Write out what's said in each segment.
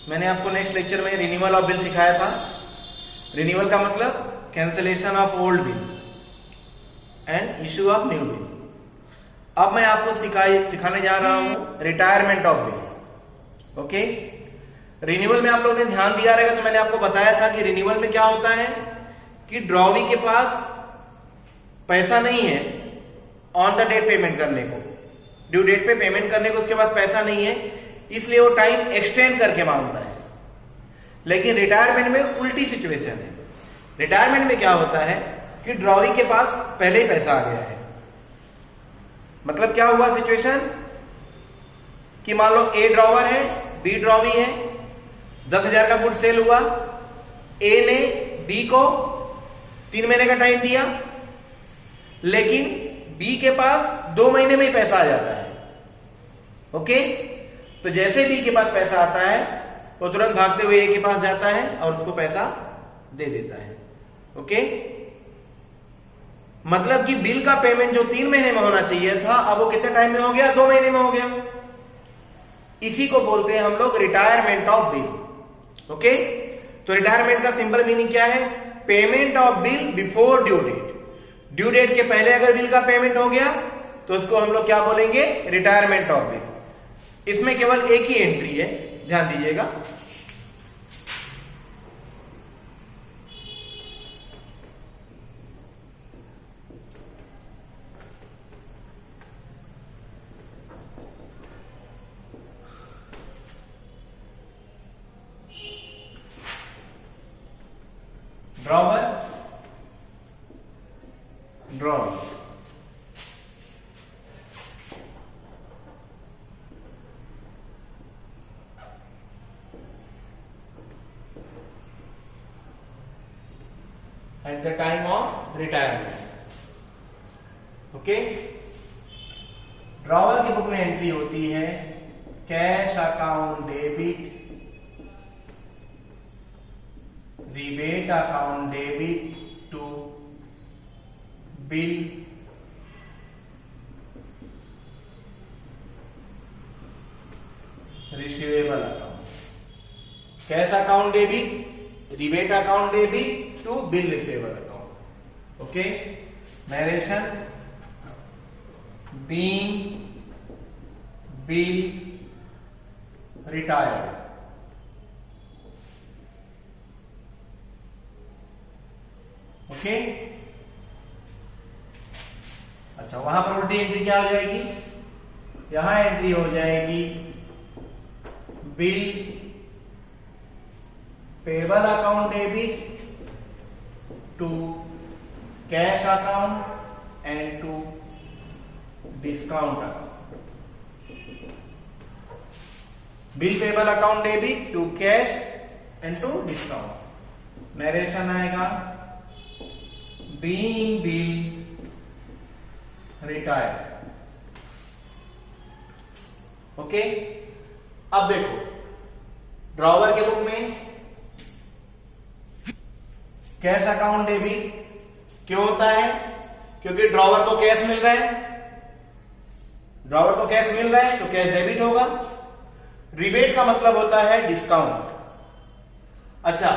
मैंने आपको next lecture में रिन्यूअल ऑफ बिल सिखाया था। रिन्यूअल का मतलब cancellation of old bill and issue of new bill. अब मैं आपको सिखाने जा रहा हूं retirement of bill. Okay, renewal में आप लोगों ने ध्यान दिया रहेगा तो मैंने आपको बताया था कि रिन्यूअल में क्या होता है कि ड्रॉवी के पास पैसा नहीं है ऑन द डेट पेमेंट करने को, ड्यू डेट पे पेमेंट करने को उसके पास पैसा नहीं है, इसलिए वो टाइम एक्सटेंड करके मांगता है। लेकिन रिटायरमेंट में उल्टी सिचुएशन है। रिटायरमेंट में क्या होता है कि ड्रॉवी के पास पहले ही पैसा आ गया है। मतलब क्या हुआ सिचुएशन कि मान लो ए ड्रॉवर है, बी ड्रॉवी है, 10,000 का गुड सेल हुआ, ए ने बी को 3 महीने का टाइम दिया, लेकिन बी के पास 2 महीने में ही पैसा आ जाता है। ओके, तो जैसे बी के पास पैसा आता है वो तुरंत भागते हुए ए के पास जाता है और उसको पैसा दे देता है। ओके, मतलब कि बिल का पेमेंट जो 3 महीने में होना चाहिए था अब वो कितने टाइम में हो गया, 2 महीने में हो गया। इसी को बोलते हैं हम लोग रिटायरमेंट ऑफ बिल। ओके, तो रिटायरमेंट का सिंपल मीनिंग क्या है, payment of bill before due date. Due date के पहले अगर बिल का पेमेंट हो गया तो उसको हम लोग क्या बोलेंगे, रिटायरमेंट ऑफ बिल। इसमें केवल एक ही एंट्री है, ध्यान दीजिएगा। Drawer, drawee, at the time of retirement. Okay, drawer की बुक में एंट्री होती है cash account debit, rebate account debit to bill receivable account, cash account debit, rebate account debit to bill receivable account. Okay, narration being bill retired। Okay, अच्छा वहां पर उल्टी entry क्या हो जाएगी, यहां एंट्री हो जाएगी bill payable account debit to cash account and to discount account. Bill payable account debit to cash and to discount. Narration आएगा being bill retired। ओके, अब देखो ड्रॉवर के बुक में कैश अकाउंट डेबिट क्यों होता है, क्योंकि ड्रॉवर को कैश मिल रहा है, ड्रॉवर को कैश मिल रहा है तो कैश डेबिट होगा। रिबेट का मतलब होता है डिस्काउंट। अच्छा,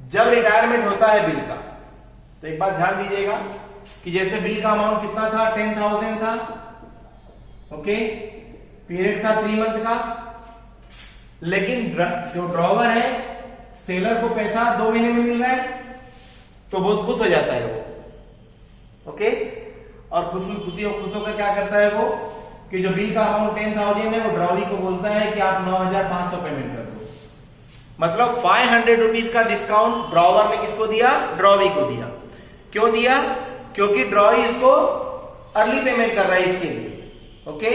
जब रिटायरमेंट होता है बिल का तो एक बात ध्यान दीजिएगा कि जैसे बिल का अमाउंट कितना था, 10,000 था। ओके, पीरियड था 3 मंथ का, लेकिन जो ड्रॉवर है सेलर को पैसा 2 महीने में मिल रहा है तो बहुत खुश हो जाता है वो। ओके, और खुशी होकर क्या करता है वो कि जो बिल का अमाउंट 10,000 है वो ड्रॉवी को बोलता है कि आप 9,500 पेमेंट कर दो। मतलब 500 रुपीज का डिस्काउंट ड्रॉवर ने किसको दिया, ड्रॉवी को दिया। क्यों दिया, क्योंकि ड्रॉवी इसको अर्ली पेमेंट कर रहा है इसके लिए। ओके,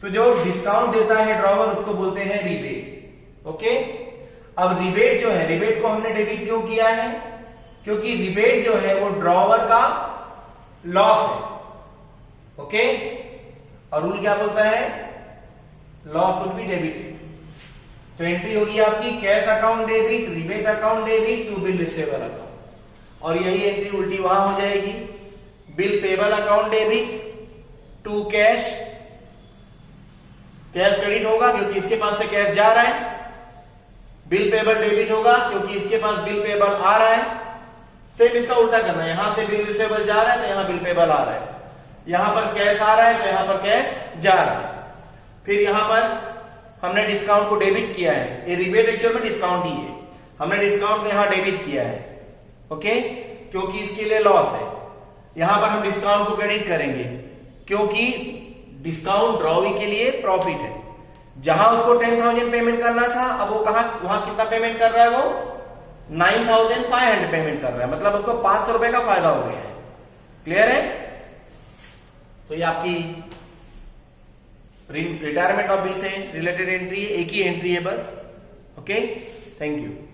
तो जो डिस्काउंट देता है ड्रॉवर उसको बोलते हैं रिबेट। ओके, अब रिबेट जो है, रिबेट को हमने डेबिट क्यों किया है, क्योंकि रिबेट जो है वो ड्रॉवर का लॉस है। ओके, और रूल क्या बोलता है, लॉस वुड बी डेबिट। तो एंट्री होगी आपकी cash account debit, rebate account debit to bill receivable account, और यही एंट्री उल्टी वहां हो जाएगी, bill payable account debit to cash cash credit होगा क्योंकि इसके पास से कैश जा रहा है। बिल पेबल डेबिट होगा क्योंकि इसके पास बिल पेबल आ रहा है। सेम इसका उल्टा करना है, यहां से बिल रिसीवेबल जा रहा है तो यहां बिल पेबल आ रहा है, यहां पर कैश आ रहा है तो यहां पर कैश जा रहा है। फिर यहां पर हमने डिस्काउंट को डेबिट किया है, ये रिबेट एक्चुअल में डिस्काउंट ही है, हमने डिस्काउंट को यहां डेबिट किया है, ओके, क्योंकि इसके लिए लॉस है। यहां पर हम डिस्काउंट को क्रेडिट करेंगे क्योंकि डिस्काउंट ड्रॉवी के लिए प्रॉफिट है। जहां उसको 10,000 पेमेंट करना था, अब वो वहां कितना पेमेंट कर रहा है, वो 9,500 पेमेंट कर रहा है, मतलब उसको 500 रुपए का फायदा हो गया है। क्लियर है? तो ये आपकी रिटायरमेंट ऑफ बिल से रिलेटेड एंट्री है, एक ही एंट्री है बस। Okay, thank you.